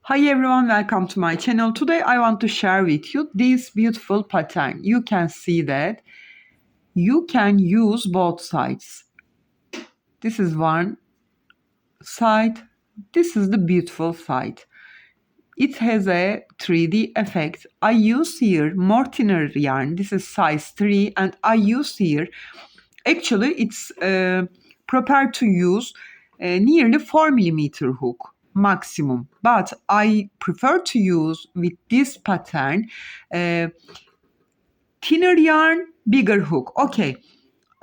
Hi everyone, welcome to my channel. Today I want to share with you this beautiful pattern. You can see that you can use both sides. This is one side. This is the beautiful side. It has a 3D effect. I use here more thinner yarn. This is size 3 and I use here, actually it's prepared to use nearly 4 millimeter hook maximum, but I prefer to use with this pattern uh, thinner yarn, bigger hook. Okay,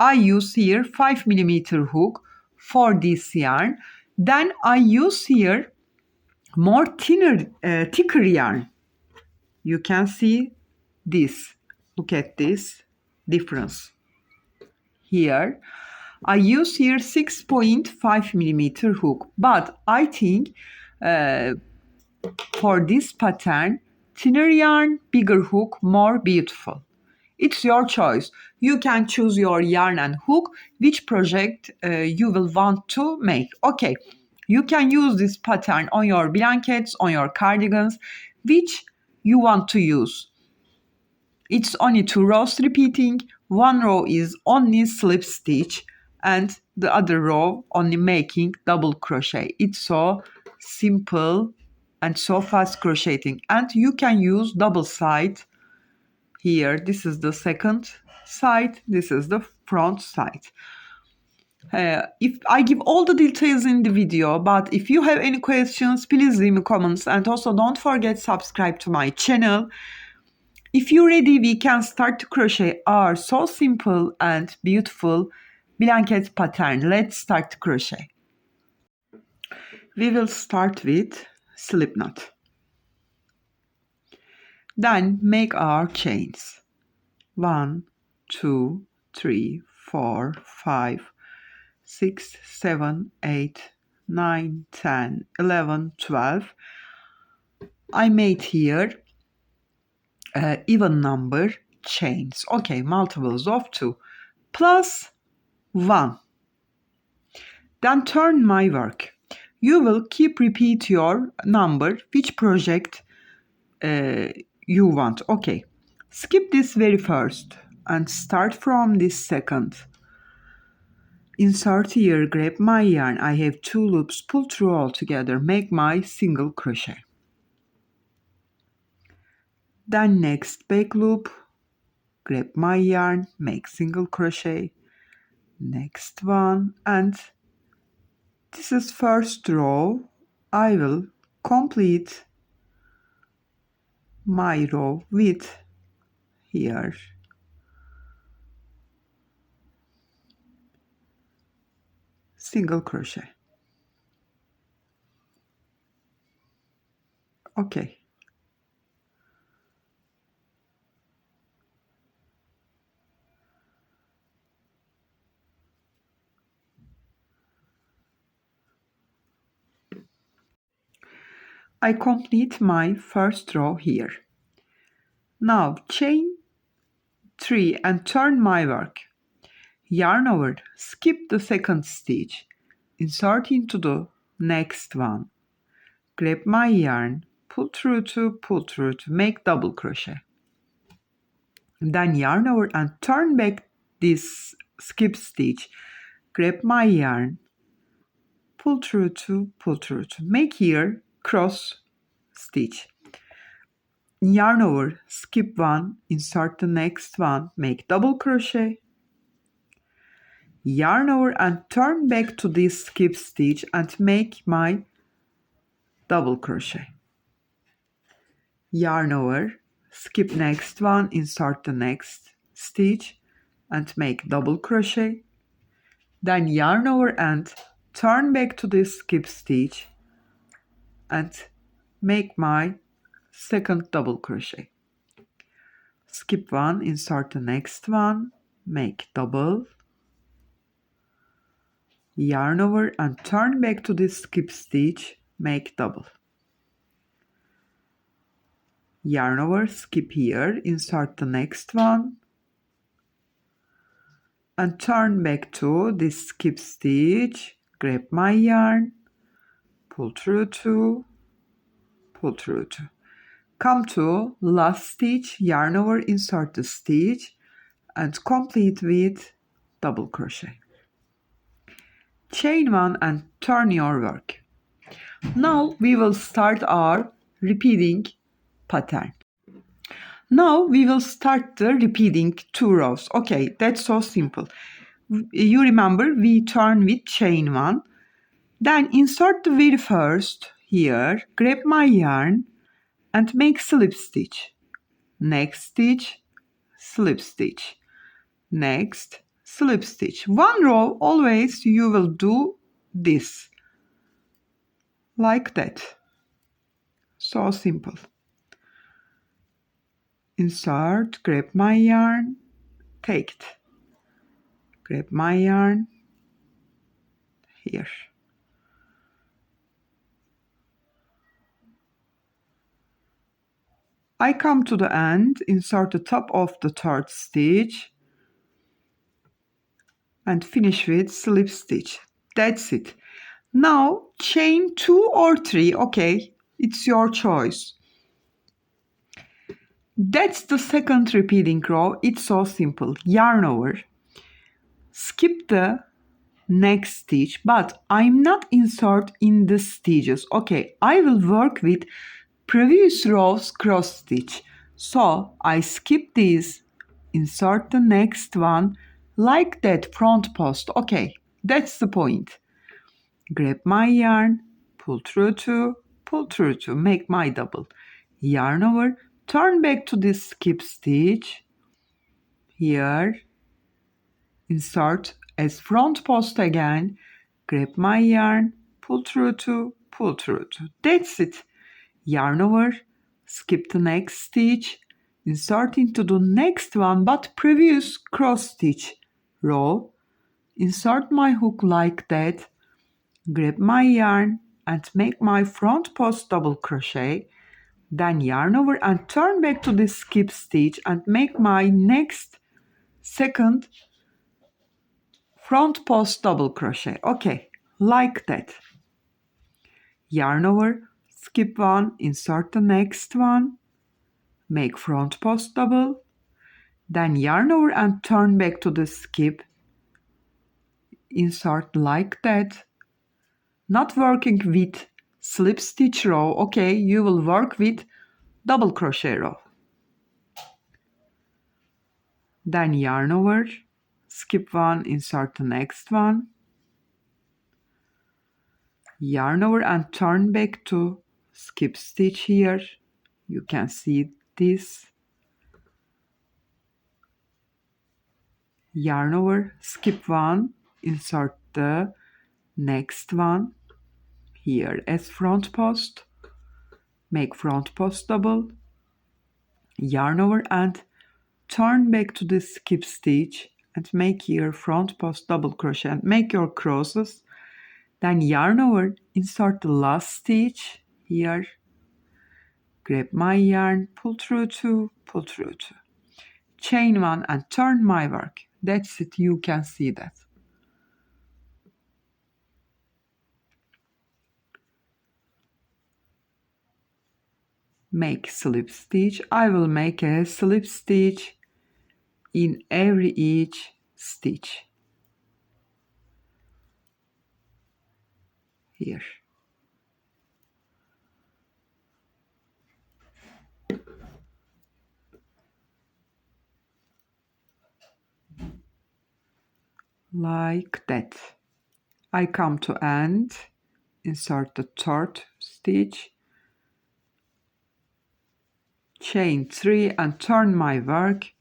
I use here 5 millimeter hook for this yarn. Then I use here more thicker yarn. You can see this. Look at this difference here. I use here 6.5 millimeter hook, but I think for this pattern, thinner yarn, bigger hook, more beautiful. It's your choice. You can choose your yarn and hook, which project you will want to make. Okay, you can use this pattern on your blankets, on your cardigans, which you want to use. It's only 2 rows repeating. One row is only slip stitch and the other row only making double crochet. It's so simple and so fast crocheting. And you can use double side here. This is the second side. This is the front side. If I give all the details in the video, but if you have any questions, please leave me comments, and also don't forget subscribe to my channel. If you're ready, we can start to crochet our so simple and beautiful blanket pattern. Let's start to crochet. We will start with slip knot. Then make our chains. 1, 2, 3, 4, 5, 6, 7, 8, 9, 10, 11, 12. I made here even number chains. Okay, multiples of 2 plus 1. Then turn my work. You will keep repeat your number, which project you want. Okay, skip this very first and start from this second. Insert here, grab my yarn. I have 2 loops, pull through all together, make my single crochet. Then next back loop, grab my yarn, make single crochet, next one, and this is first row. I will complete my row with here single crochet. Okay. I complete my first row here. Now chain 3 and turn my work. Yarn over, skip the second stitch, insert into the next one. Grab my yarn, pull through to make double crochet. Then yarn over and turn back this skip stitch. Grab my yarn, pull through to make here cross stitch. Yarn over, skip one, insert the next one, make double crochet. Yarn over and turn back to this skip stitch and make my double crochet. Yarn over, skip next one, insert the next stitch and make double crochet. Then yarn over and turn back to this skip stitch and make my second double crochet. Skip one, insert the next one, make double, yarn over and turn back to this skip stitch, make double. Yarn over, skip here, insert the next one and turn back to this skip stitch, grab my yarn, pull through 2, pull through 2. Come to last stitch, yarn over, insert the stitch and complete with double crochet. Chain 1 and turn your work. Now we will start our repeating pattern. Now we will start the repeating 2 rows. Okay, that's so simple. You remember we turn with chain 1. Then insert the very first here, grab my yarn and make slip stitch. Next stitch, slip stitch. Next, slip stitch. One row always you will do this. Like that. So simple. Insert, grab my yarn, take it. Grab my yarn here. I come to the end, insert the top of the third stitch and finish with slip stitch. That's it. Now chain 2 or 3, okay, it's your choice. That's the second repeating row. It's so simple. Yarn over. Skip the next stitch, but I'm not insert in the stitches. Okay, I will work with previous row's cross stitch. So I skip this, insert the next one like that front post. Okay, that's the point. Grab my yarn, pull through 2, pull through 2, make my double. Yarn over, turn back to this skip stitch. Here, insert as front post again, grab my yarn, pull through 2, pull through 2. That's it. Yarn over, skip the next stitch, insert into the next one but previous cross stitch row, insert my hook like that, grab my yarn and make my front post double crochet, then yarn over and turn back to this skip stitch and make my next second front post double crochet. Okay, like that. Yarn over, skip one, insert the next one, make front post double, then yarn over and turn back to the skip, insert like that. Not working with slip stitch row, okay, you will work with double crochet row. Then yarn over, skip one, insert the next one, yarn over and turn back to skip stitch here. You can see this. Yarn over, skip one, insert the next one here as front post, make front post double, yarn over and turn back to the skip stitch and make here front post double crochet and make your crosses. Then yarn over, insert the last stitch here, grab my yarn, pull through 2, pull through 2, chain 1 and turn my work. That's it, you can see that. Make slip stitch. I will make a slip stitch in every each stitch. Here. Like that. I come to end, insert the third stitch, chain 3 and turn my work.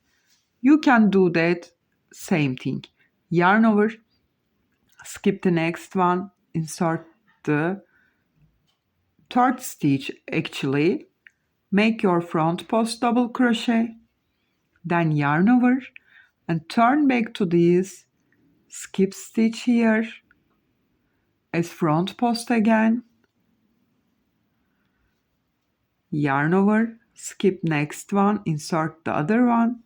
You can do that same thing. Yarn over, skip the next one, insert the third stitch actually, make your front post double crochet, then yarn over and turn back to this skip stitch here as front post again, yarn over, skip next one, insert the other one,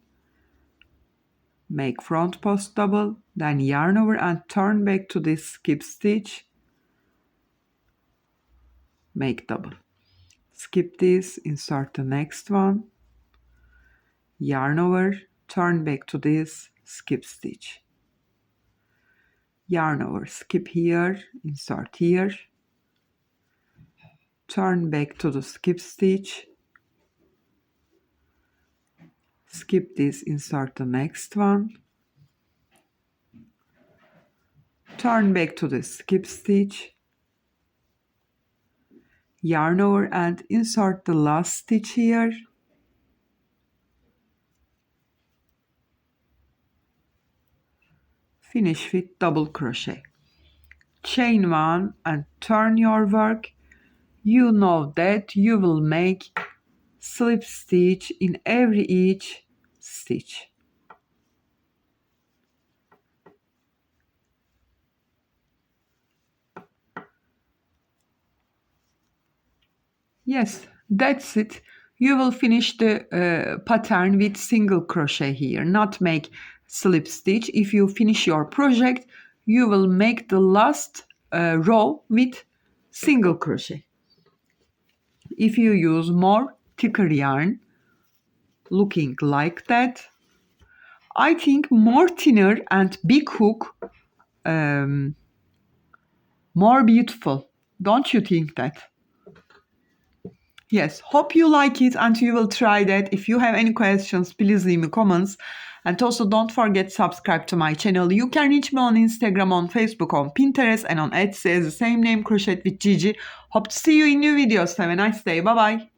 make front post double, then yarn over and turn back to this skip stitch, make double. skip this, insert the next one, yarn over, turn back to this, skip stitch, yarn over, skip here, insert here, turn back to the skip stitch, skip this, insert the next one, turn back to the skip stitch, yarn over and insert the last stitch here, finish with double crochet, chain one and turn your work. You know that you will make slip stitch in every each stitch. Yes, that's it. You will finish the pattern with single crochet here, not make slip stitch. If you finish your project, you will make the last row with single crochet. If you use more thicker yarn, looking like that, I think more thinner and big hook more beautiful. Don't you think that? Yes, hope you like it and you will try that. If you have any questions, please leave me comments. And also don't forget subscribe to my channel. You can reach me on Instagram, on Facebook, on Pinterest and on Etsy as the same name, Crochet with Gigi. Hope to see you in new videos. Have a nice day. Bye bye.